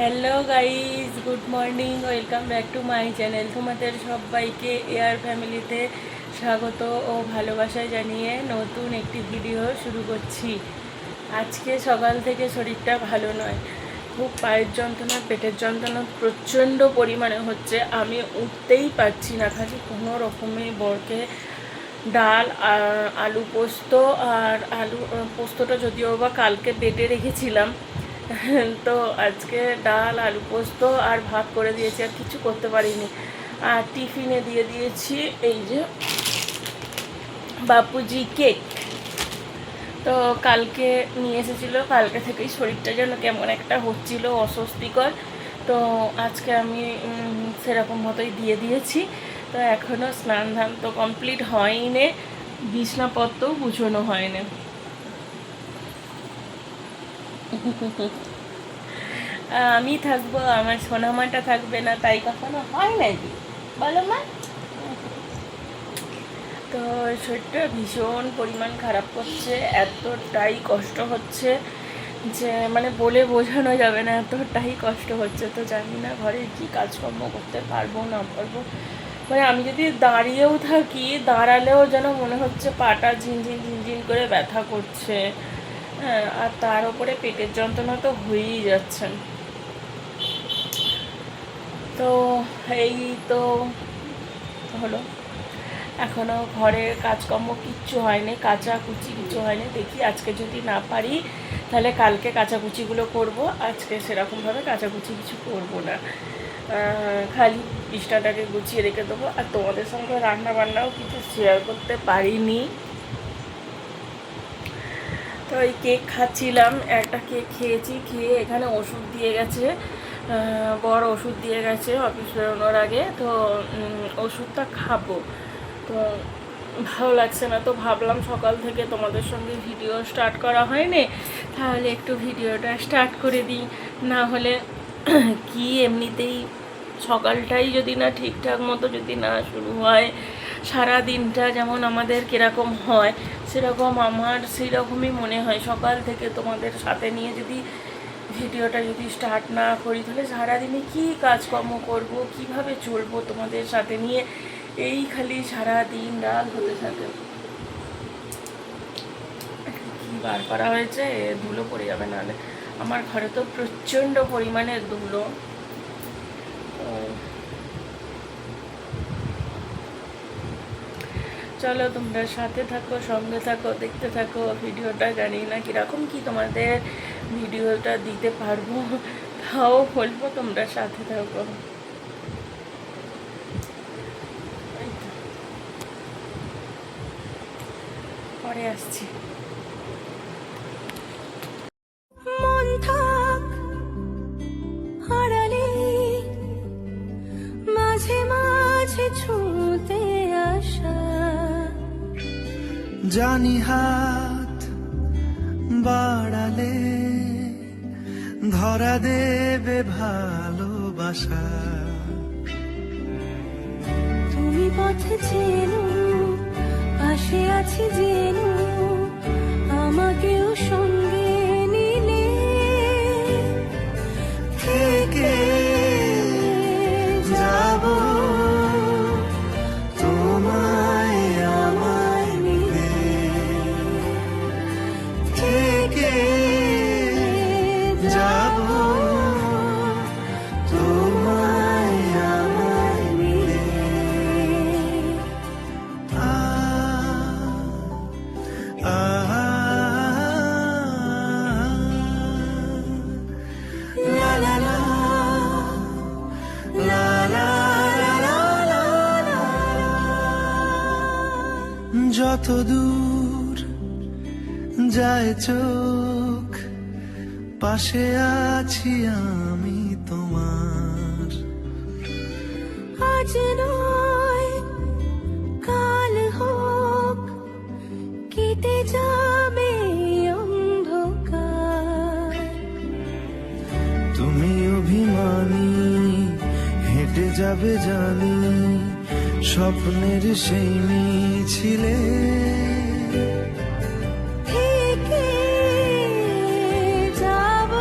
Hello guys, good morning, welcome back to my channel. তোমাদের সবাইকে air ফ্যামিলিতে স্বাগত ও ভালোবাসা জানিয়ে নতুন একটি ভিডিও শুরু করছি। আজকে সকাল থেকে শরীরটা ভালো নয়, খুব পায়ের যন্ত্রণা, পেটের যন্ত্রণা প্রচণ্ড পরিমাণে হচ্ছে। আমি উঠতেই পারছি না, খালি কোনো রকমে বরকে ডাল আর আলু পোস্ত, আর আলু পোস্তটা যদিও বা কালকে বেটে রেখেছিলাম, তো আজকে ডাল আলু পোস্ত আর ভাত করে দিয়েছি, আর কিছু করতে পারিনি। আর টিফিনে দিয়ে দিয়েছি এই যে বাপুজি কেক। তো কালকে নিয়ে এসেছিলো, কালকে থেকেই শরীরটা যেন কেমন একটা হচ্ছিল, অস্বস্তিকর। তো আজকে আমি সেরকম মতোই দিয়ে দিয়েছি। তো এখনও স্নান ধান তো কমপ্লিট হয়নি, বিছনাপত্রও গুছানো হয়নি। আমি থাকবো, আমার সোনামাটা থাকবে না, তাই কখনো হয় নাকি বলো মা? তো শরীরটা ভীষণ পরিমাণ খারাপ করছে, এতটাই কষ্ট হচ্ছে যে মানে বলে বোঝানো যাবে না, এতটাই কষ্ট হচ্ছে। তো জানি না ঘরে কি কাজকর্ম করতে পারবো না পারবো। মানে আমি যদি দাঁড়িয়েও থাকি, দাঁড়ালেও যেন মনে হচ্ছে পাটা ঝিনঝিন ঝিনঝিন করে ব্যথা করছে। হ্যাঁ, আর তার উপরে পেটের যন্ত্রণা তো হয়েই যাচ্ছে। তো এই তো হলো, এখনও ঘরের কাজকর্ম কিচ্ছু হয়নি, কাচাকুচি কিছু হয়নি। দেখি আজকে যদি না পারি তাহলে কালকে কাচাকুচিগুলো করব, আজকে সেরকমভাবে কাচাকুচি কিছু করব না। খালি বিছনাটাকে গুছিয়ে রেখে দেবো। আর তোমাদের সঙ্গে রান্না বান্নাও কিছু শেয়ার করতে পারিনি। তো এই কেক খাচ্ছিলাম, একটা কেক খেয়েছি, খেয়ে এখানে ওষুধ দিয়ে গেছে, বড় ওষুধ দিয়ে গেছে অফিস বেরোনোর আগে। তো ওষুধটা খাবো, তো ভালো লাগছে না। তো ভাবলাম সকাল থেকে তোমাদের সঙ্গে ভিডিও স্টার্ট করা হয়নি, তাহলে একটু ভিডিওটা স্টার্ট করে দিই। না হলে কি এমনিতেই সকালটাই যদি না ঠিকঠাক মতো যদি না শুরু হয়, সারা দিনটা যেমন আমাদের কীরকম হয় সেরকম আমার সেরকমই মনে হয়। সকাল থেকে তোমাদের সাথে নিয়ে যদি ভিডিওটা যদি স্টার্ট না করি, তাহলে সারাদিনে কী কাজকর্ম করব, কিভাবে চলবো তোমাদের সাথে নিয়ে, এই খালি সারা দিন রাত হতে থাকে। কী বার করা হয়েছে, ধুলো পড়ে যাবে, নাহলে আমার ঘরে তো প্রচণ্ড পরিমাণে ধুলো। চলো তোমরা সাথে থাকো, সঙ্গে থাকো, দেখতে থাকো ভিডিওটা। জানি না কীরকম কি তোমাদের ভিডিওটা দিতে পারবো, তাও বলবো তোমরা সাথে থাকো। পরে আসছি। মাঝে মাঝে ছুঁতে আসা, জানি হাত বাড়ালে ধরা দেবে ভালোবাসা। তুমি পথে চেনো, পাশে আছি জেনো, আমাকেও সঙ্গে নিলে থেকে যাব তোমায় আমার মিলে, থেকে যাব তোমায় আমার মিলে। আ আ লা লা লা লা লা লা লা লা। যত দূর যায় চোখ, পাশে আছি আমি তোমার। আজ নয় কাল হোক, কেটে যাবে অন্ধকার। তুমি অভিমানী, হেঁটে যাবে জানি স্বপ্নের সেই মিছিলে। থেকে যাব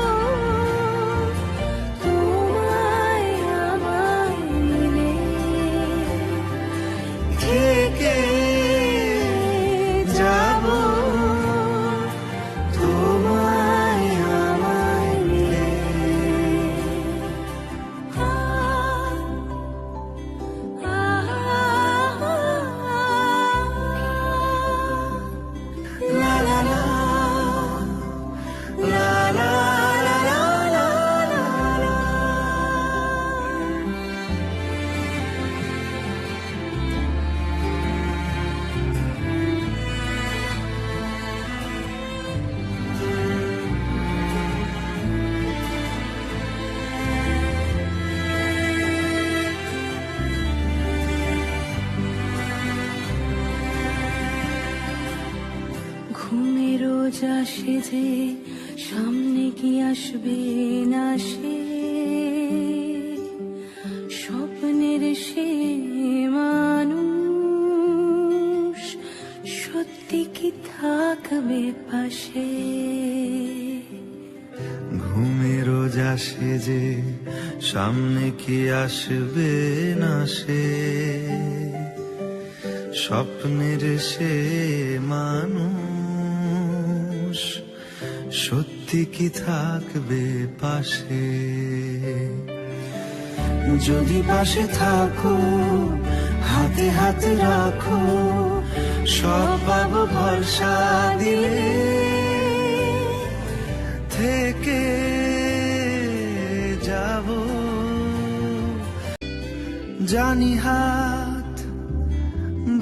আসে যে সামনে কি আসবে না সে স্বপ্নের সে মানুষ সত্যি কি থাকবে পাশে ঘুমে রোজ আসে যে সামনে কি আসবে না সে স্বপ্নের সে মানুষ সত্যি কি থাকবে পাশে যদি পাশে থাকো হাতে হাত রাখো সব পাবো ভরসা দিলে থেকে যাব জানি হাত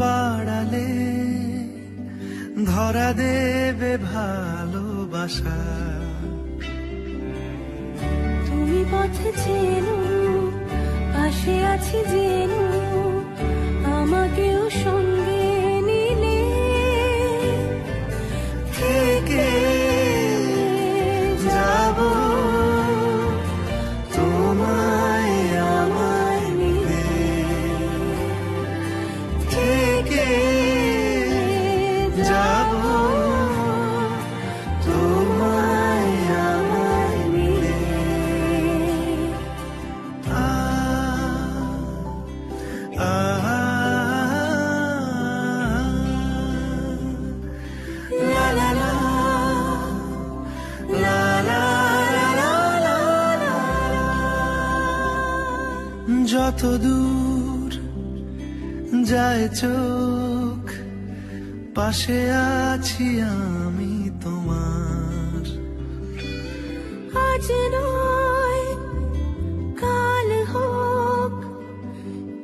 বাড়ালে ধরা দেবে ভালোবাসা তুমি পথে চেনো পাশে আছি জেনো আমাকেও সঙ্গে নিলে থেকে যাব তোমায় আমায় নিলে থেকে যাব তোমায় আমায় নিলে la la la la la la la la যত দূর যায় চোখ পাশে আছি আমি তোমার আজ নয় কাল হোক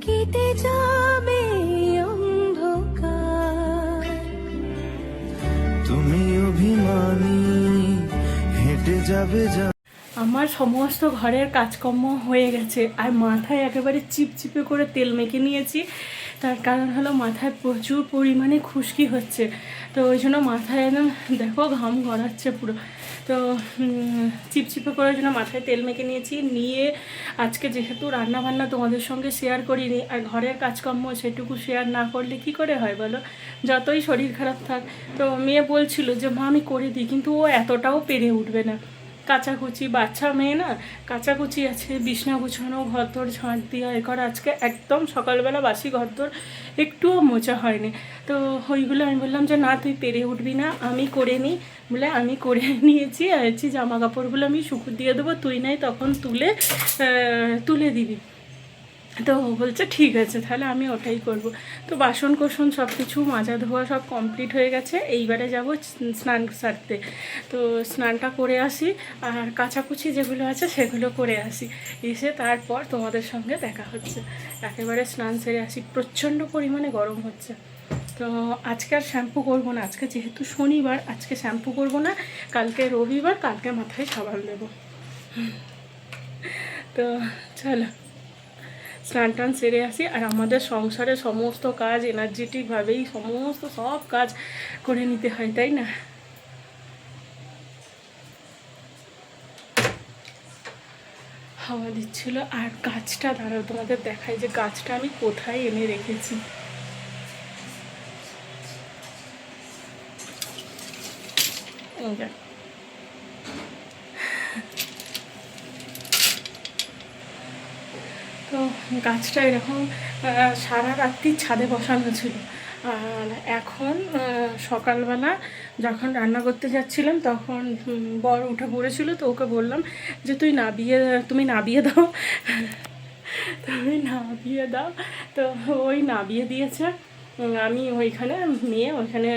কেটে যাবে অন্ধকার তুমি অভিমানী হেঁটে যাবে আমার সমস্ত ঘরের কাজকর্ম হয়ে গেছে আর মাথায় একেবারে চিপচিপে করে তেল মেখে নিয়েছি। তার কারণ হলো মাথায় প্রচুর পরিমাণে খুশকি হচ্ছে, তো ওই জন্য মাথায় একদম দেখো ঘাম গড়াচ্ছে পুরো। তো চিপচিপে করার জন্য মাথায় তেল মেখে নিয়েছি। নিয়ে আজকে যেহেতু রান্নাবান্না তোমাদের সঙ্গে শেয়ার করিনি আর ঘরের কাজকর্ম সেটুকু শেয়ার না করলে কি করে হয় বলো, যতই শরীর খারাপ থাক। তো মেয়ে বলছিল যে মা আমি করে দিই, কিন্তু ও এতটাও পেরে উঠবে না। কাচাকুচি, বাচ্চা মেয়ে না, কাচাকুচি আছে, বিছনা গুছানো, ঘরদোর ঝাঁট দেওয়া এ করা। আজকে একদম সকালবেলা বাসি ঘরদোর একটুও মোছা হয়নি। তো ওইগুলো আমি বললাম যে না তুই পেরে উঠবি না, আমি করে নিই। বলে আমি করে নিয়েছি আর জামা কাপড়গুলো আমি শুকুর দিয়ে দেবো, তুই নাই তখন তুলে দিবি। তো বলছে ঠিক আছে তাহলে আমি ওটাই করব। তো বাসন কোসন সব কিছু মাজা ধোয়া সব কমপ্লিট হয়ে গেছে। এইবারে যাব স্নান সারতে। তো স্নানটা করে আসি আর কাচাকুচি যেগুলো আছে সেগুলো করে আসি, এসে তারপর তোমাদের সঙ্গে দেখা হচ্ছে। একেবারে স্নান সেরে আসি, প্রচণ্ড পরিমাণে গরম হচ্ছে। তো আজকে আর শ্যাম্পু করবো না, আজকে যেহেতু শনিবার আজকে শ্যাম্পু করবো না, কালকে রবিবার, কালকে মাথায় সাবান দেবো। তো চলো স্নান টান সেরে আসি। আর আমাদের সংসারে সমস্ত কাজ এনার্জেটিকভাবেই সব কাজ করে নিতে হয়, তাই না? হাওয়া দিচ্ছিল। আর গাছটা দাঁড়াও তোমাদের দেখাই যে গাছটা আমি কোথায় এনে রেখেছি। তো গাছটা এরকম সারা রাত্রি ছাদে বসানো ছিল। আর এখন সকালবেলা যখন রান্না করতে যাচ্ছিলাম তখন বর উঠে পড়েছিল, তো ওকে বললাম যে তুমি নাবিয়ে দাও তুমি নাবিয়ে দাও। তো ওই নাবিয়ে দিয়েছে। আমি ওইখানে ওইখানে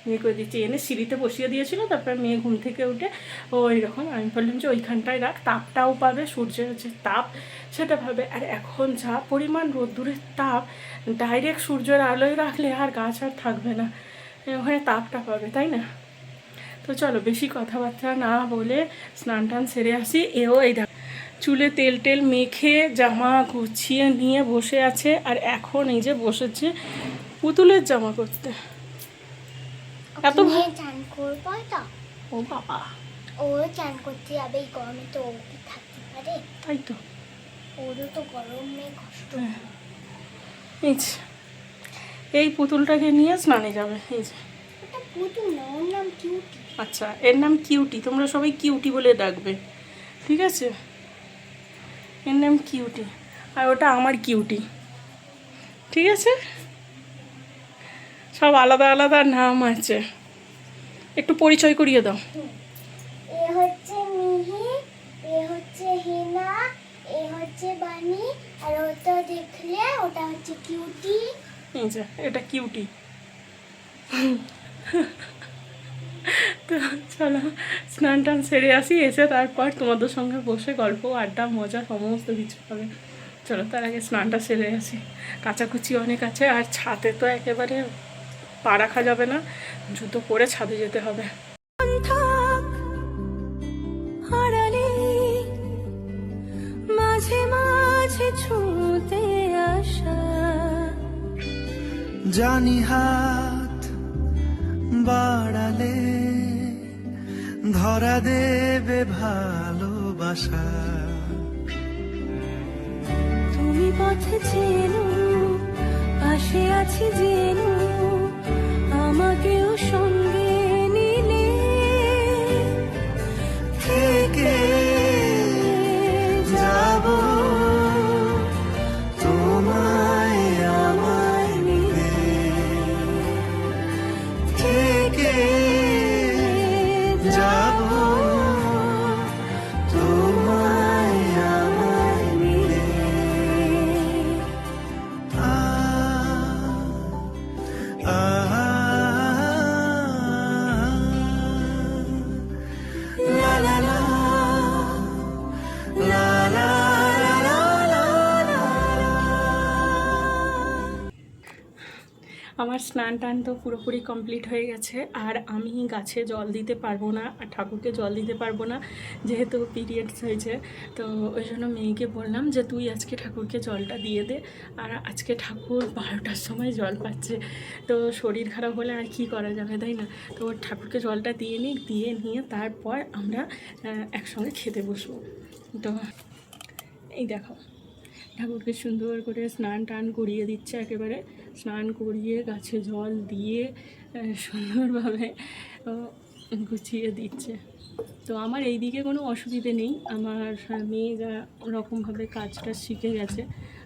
ইয়ে করে দিচ্ছি, এনে সিঁড়িতে বসিয়ে দিয়েছিল। তারপর মেয়ে ঘুম থেকে উঠে ওই রকম আমি বললাম যে ওইখানটায় রাখ, তাপটাও পাবে, সূর্যের যে তাপ সেটা পাবে। আর এখন যা পরিমাণ রোদ্দুরের তাপ, ডাইরেক্ট সূর্যের আলোয় রাখলে আর গাছ আর থাকবে না, ওখানে তাপটা পাবে, তাই না? তো চলো বেশি কথাবার্তা না বলে স্নান টান সেরে আসি। এই চুলে তেল মেখে জামা গুছিয়ে নিয়ে বসে আছে। আর এখন এই যে বসেছে পুতুলের জামা করতে। এত চান করবো তো ও বাবা, ও চান করতে যাবে এই গরমে, তো ও কি থাকতে পারে? তাই তো। ওরও তো গরমে কষ্ট। এই যে, এই পুতুলটাকে নিয়ে স্নানে যাবে। এই যে, ওটা পুতুল না, ওর নাম কিউটি। আচ্ছা, এর নাম কিউটি, তোমরা সবাই কিউটি বলে ডাকবে, ঠিক আছে? এর নাম কিউটি, আর ওটা আমার কিউটি, ঠিক আছে? সব আলাদা আলাদা নাম আছে, একটু পরিচয় করিয়ে দাও। এ হচ্ছে মিহি, এ হচ্ছে হেনা, এ হচ্ছে বানি, আর ওটা দেখলে ওটা হচ্ছে কিউটি। এই যে, এটা কিউটি। তো চলো স্নান টান সেরে আসি, এসে তারপর তোমাদের সঙ্গে বসে গল্প আড্ডা মজা সমস্ত কিছু হবে। চলো তার আগে স্নানটা সেরে আসি, কাচাকুচি অনেক আছে, আর ছাদে তো একেবারে পা রাখা যাবে না, জুতো পরে ছাদে যেতে হবে। থাক আড়ালে মাঝে মাঝে ছুঁতে আসা, জানি হাত বাড়ালে ধরা দেবে ভালোবাসা। তুমি পথে চেনো, পাশে আছি জেনো, আমাকেও সঙ্গে নিলে থেকে যাব তোমায় আমায় মিলে, থেকে যাব তোমায় আমায় মিলে। La la la, la la la la la. আমার স্নান টান তো পুরোপুরি কমপ্লিট হয়ে গেছে, আর আমি গাছে জল দিতে পারবো না আর ঠাকুরকে জল দিতে পারবো না, যেহেতু পিরিয়ডস হয়েছে। তো ওই জন্য মেয়েকে বললাম যে তুই আজকে ঠাকুরকে জলটা দিয়ে দে, আর আজকে ঠাকুর 12টার সময় জল পাচ্ছে, তো শরীর খারাপ হলে আর কি করা যাবে, তাই না? তো ঠাকুরকে জলটা দিয়ে নিয়ে তারপর আমরা একসঙ্গে খেতে বসবো। তো এই দেখো, ঠাকুরকে সুন্দর করে স্নান টান করিয়ে দিচ্ছে, একেবারে স্নান করিয়ে গাছে জল দিয়ে সুন্দরভাবে গুছিয়ে দিচ্ছে। তো আমার এই দিকে কোনো অসুবিধে নেই, আমার মেয়ে যা রকমভাবে কাজটা শিখে গেছে।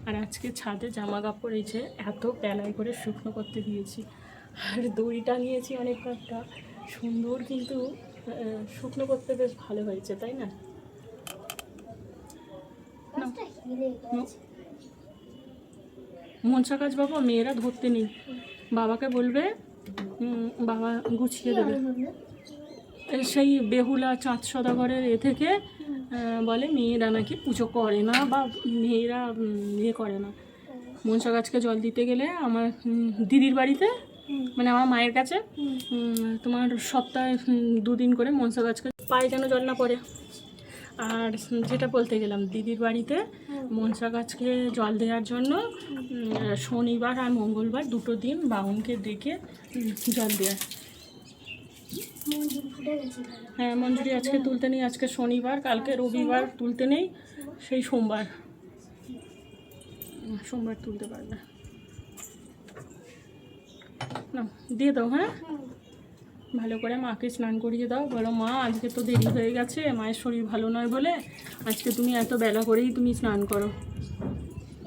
আর আজকে ছাদে জামা কাপড় এই যে এত বেলায় করে শুকনো করতে দিয়েছি, আর দড়ি টাঙিয়েছি অনেক কয়েকটা, সুন্দর কিন্তু শুকনো করতে বেশ ভালো হয়েছে, তাই না? গাছটা হিলে গেছে। মনসা কাজ বাবা মেয়েরা ধরতে নেই, বাবাকে বলবে, বাবা গুছিয়ে দেবে। সেই বেহুলা চাঁদ সদাগরের থেকে বলে মেয়েরা নাকি পুজো করে না, বা মেয়েরা ইয়ে করে না। মনসা গাছকে জল দিতে গেলে আমার দিদির বাড়িতে, মানে আমার মায়ের কাছে, তোমার সপ্তাহে 2 দিন করে মনসা গাছকে পায়ে যেন জল না পড়ে। আর যেটা বলতে গেলাম, দিদির বাড়িতে মনসা গাছকে জল দেওয়ার জন্য শনিবার আর মঙ্গলবার 2 দিন বাউনকে ডেকে জল দেয়। মঞ্জুরি ফুটে গেছে। হ্যাঁ, মঞ্জুরি আজকে তুলতে নেই, আজকে শনিবার, কালকে রবিবার তুলতে নেই, সেই সোমবার তুলতে পারবে না। দিয়ে দাও, হ্যাঁ, ভালো করে মাকে স্নান করিয়ে দাও, বলো মা আজকে তো দেরি হয়ে গেছে, মায়ের শরীর ভালো নয় বলে আজকে তুমি এত বেলা করেই তুমি স্নান করো।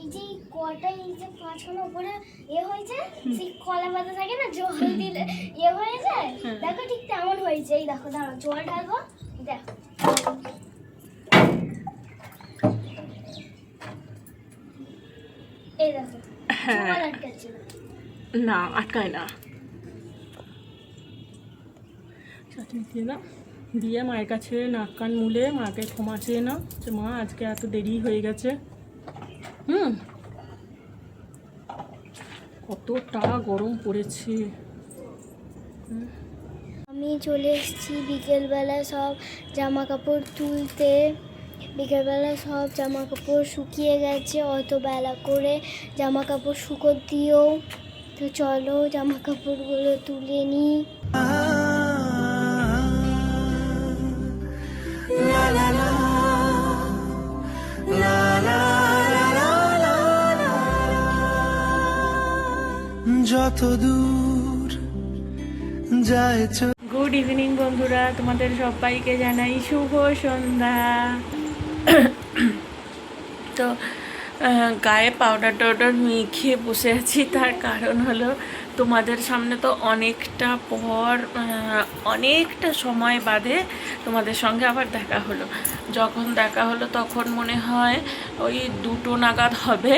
এই যে কটা, এই যে পাঁচখানা উপরে হয়েছে, সেই কলা পাতা থাকে না, জল দিলে হয়ে যায়। দেখো ঠিক তেমন হয়েছে। এই দেখো, দাঁড়াও জল ঢালবো, দেখো। এই দেখো, জল আটকাচ্ছে না। না, আটকায় না। চাটনি দিয়ে দাও, দিয়ে মায়ের কাছে নাক কান মুলে মাকে ক্ষমা চেয়ে নাও যে মা আজকে এত দেরি হয়ে গেছে। কতটা গরম পড়েছে। আমি চলে এসেছি বিকেলবেলা সব জামা কাপড় তুলতে। বিকেলবেলা সব জামা কাপড় শুকিয়ে গেছে, অত বেলা করে জামা কাপড় শুকো দিও। তো চলো জামা কাপড়গুলো তুলে নিই। যত দূর যায় গুড ইভিনিং বন্ধুরা, তোমাদের সবাইকে জানাই শুভ সন্ধ্যা। তো গায়ে পাউডার টাউডার মেখে বসে আছি, তার কারণ হলো তোমাদের সামনে তো অনেকটা পর অনেকটা সময় বাদে তোমাদের সঙ্গে আবার দেখা হলো। যখন দেখা হলো তখন মনে হয় ওই 2টো নাগাদ হবে,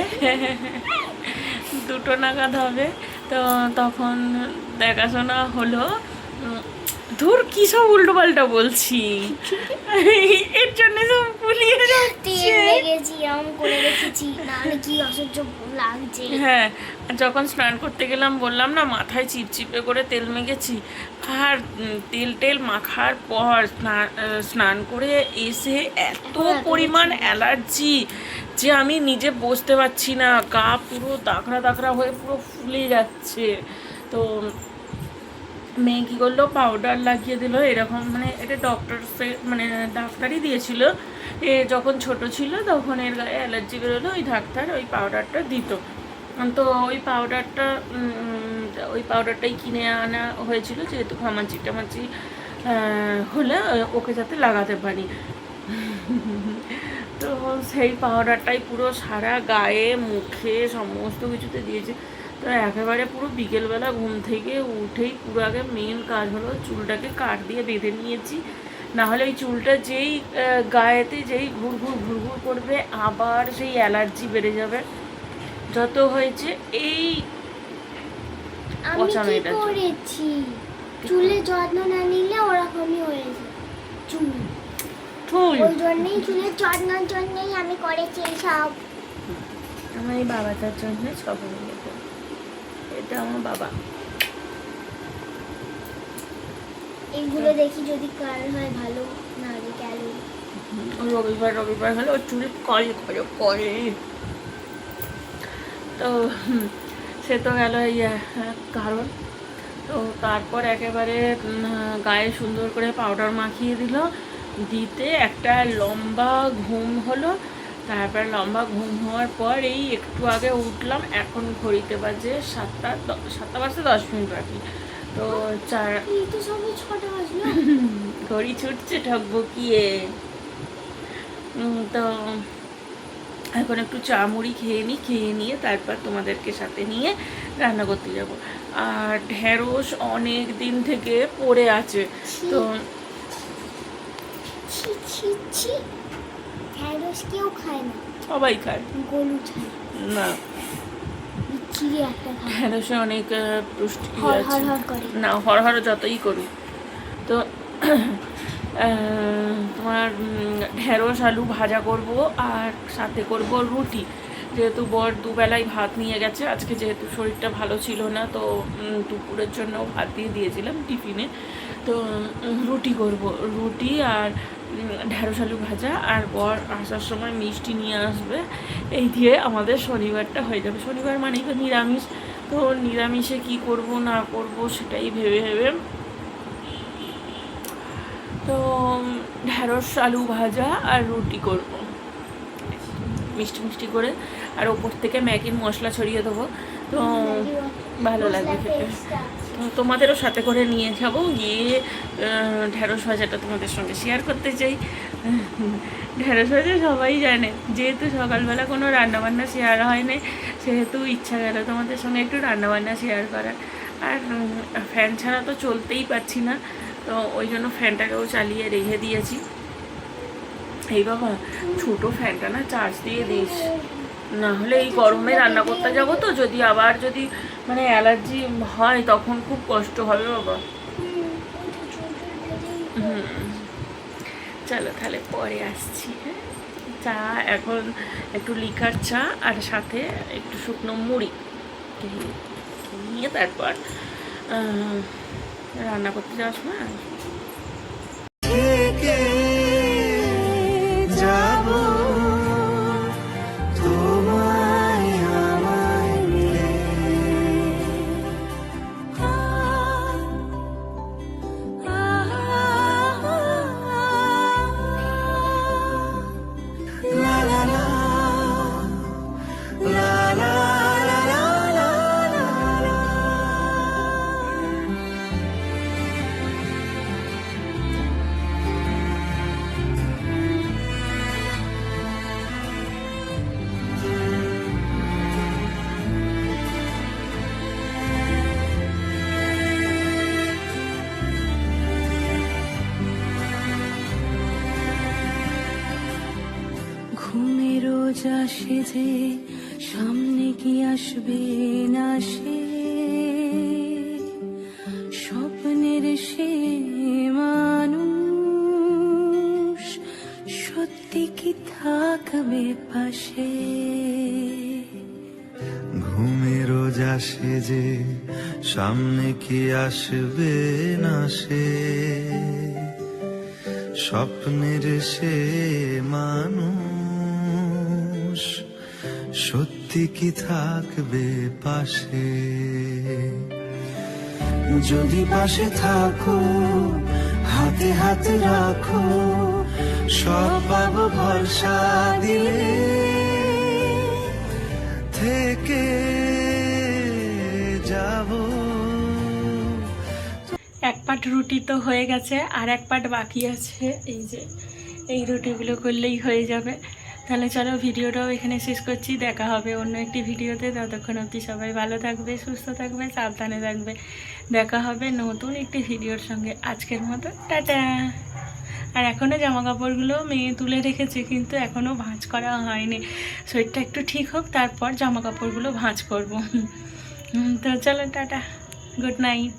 2টো নাগাদ হবে। তো তখন দেখাশোনা হলো। ধুর কি সব উল্টো পাল্টা বলছি, এর জন্য সব ভুলিয়ে যাচ্ছে। হ্যাঁ, যখন স্নান করতে গেলাম বললাম না, মাথায় চিপচিপে করে তেল মেখেছি। আর তেল মাখার পর স্নান করে এসে এত পরিমাণ অ্যালার্জি যে আমি নিজে বসতে পারছি না, গা পুরো দাগড়া দাগড়া হয়ে পুরো ফুলে যাচ্ছে। তো মেয়ে কী করলো, পাউডার লাগিয়ে দিল এরকম, মানে এটা ডাক্তারই দিয়েছিল। এ যখন ছোট ছিল তখন এর গায়ে অ্যালার্জি বেরোলো, ওই ডাক্তার ওই পাউডারটা দিত। তো ওই পাউডারটাই কিনে আনা হয়েছিল, যেহেতু ঘামাচি টামাচি হলে ওকে যাতে লাগাতে পারি। তো সেই পাউডারটাই পুরো সারা গায়ে মুখে সমস্ত কিছুতে দিয়েছে। তো একেবারে পুরো বিকেলবেলা ঘুম থেকে উঠেই পুরো আগে মেন কাজ হলো চুলটাকে কাট দিয়ে বেঁধে নিয়েছি। নাহলে ওই চুলটা যেই গায়েতে যেই ঘুরঘুর করবে, আবার সেই অ্যালার্জি বেড়ে যাবে। যত হয়েছে এই আমি কি করেছি, চুলের যত্ন না নিলে ওরকমই হয়েছে চুল। ওই জন্যই চুলের যত্নের জন্যই আমি করেছি সব। আমার এই বাবাটার জন্য সব হয়ে গেছে। এটা আমার বাবা। এইগুলো দেখি যদি কার হয় ভালো, না হলে গেল। রবিবার হলে ওর চুল করে। তো সে তো গেল কারণ। তো তারপর একেবারে গায়ে সুন্দর করে পাউডার মাখিয়ে দিল, দিতে একটা লম্বা ঘুম হলো। তারপর লম্বা ঘুম হওয়ার পর এই একটু আগে উঠলাম, এখন ঘড়িতে বাজে 7টা বাজতে 10 মিনিট বাকি। তো ঘড়ি ছুটছে ঠকবো কিয়ে। তো এখন একটু চা মুড়ি খেয়ে নিয়ে তারপর তোমাদেরকে সাথে নিয়ে রান্না করতে যাব। আর ঢেঁড়স অনেক দিন থেকে পড়ে আছে। তো ঢেঁড়স কেউ খায় না, সবাই খায়, গরু খায় না। ঢেঁড়সে অনেক পুষ্টি আছে না, হরহর যতই করুক। তো তোমার ঢেঁড়স আলু ভাজা করব, আর সাথে করব রুটি। যেহেতু বর দুবেলাই ভাত নিয়ে গেছে আজকে, যেহেতু শরীরটা ভালো ছিল না, তো দুপুরের জন্য ভাত দিয়ে দিয়েছিলাম টিফিনে। তো রুটি করব, রুটি আর ঢেঁড়স আলু ভাজা, আর বর আসার সময় মিষ্টি নিয়ে আসবে। এই দিয়ে আমাদের শনিবারটা হয়ে যাবে। শনিবার মানেই তো নিরামিষ। তো নিরামিষে কি করব না করব সেটাই ভেবে তো ঢেঁড়স আলু ভাজা আর রুটি করব মিষ্টি করে, আর ওপর থেকে ম্যাগির মশলা ছড়িয়ে দেবো। তো ভালো লাগবে খেতে। তো তোমাদেরও সাথে করে নিয়ে যাবো, গিয়ে ঢেঁড়স ভাজাটা তোমাদের সঙ্গে শেয়ার করতে চাই। ঢেঁড়স ভাজা সবাই জানে, যেহেতু সকালবেলা কোনো রান্নাবান্না শেয়ার হয় না, সেহেতু ইচ্ছা গেল তোমাদের সঙ্গে একটু রান্নাবান্না শেয়ার করার। আর ফ্যান ছাড়া তো চলতেই পারছি না, তো ওই জন্য ফ্যানটাকেও চালিয়ে রেখে দিয়েছি। এই বাবা, ছোটো ফ্যানটা না চার্জ দিয়ে দিস, না হলে এই গরমে রান্না করতে যাবো তো, যদি মানে অ্যালার্জি হয় তখন খুব কষ্ট হবে বাবা। চলো তাহলে পরে আসছি। হ্যাঁ, চা এখন একটু লিকার চা, আর সাথে একটু শুকনো মুড়ি নিয়ে তারপর রান্না করতে যাওয়ার সময় থেকে যাব তোমায় আমায় মিলে। লা লা লা, লা লা লা লা লা লা লা। ঘুমের রোজ আসে যে সামনে কি আসবে না সে স্বপ্নের সে মানুষ সত্যি কি থাকবে পাশে ঘুমে রোজ আসে যে সামনে কি আসবে না সে স্বপ্নের সে মানুষ সত্যি কি থাকবে পাশে যদি পাশে থাকো হাতে হাত রাখো সব পাবো ভরসা দিলে থেকে যাব এক পাট রুটি তো হয়ে গেছে, আর এক পাট বাকি আছে। এই যে এই রুটিগুলো করলেই হয়ে যাবে। তাহলে চলো ভিডিওটাও এখানে শেষ করছি, দেখা হবে অন্য একটি ভিডিওতে। ততক্ষণ অবধি সবাই ভালো থাকবে, সুস্থ থাকবে, সাবধানে থাকবে। দেখা হবে নতুন একটি ভিডিওর সঙ্গে। আজকের মতো টাটা। আর এখনও জামা কাপড়গুলো মেয়ে তুলে রেখেছে, কিন্তু এখনও ভাঁজ করা হয়নি। শরীরটা একটু ঠিক হোক, তারপর জামা কাপড়গুলো ভাঁজ করবো। তো চলো টাটা, গুড নাইট।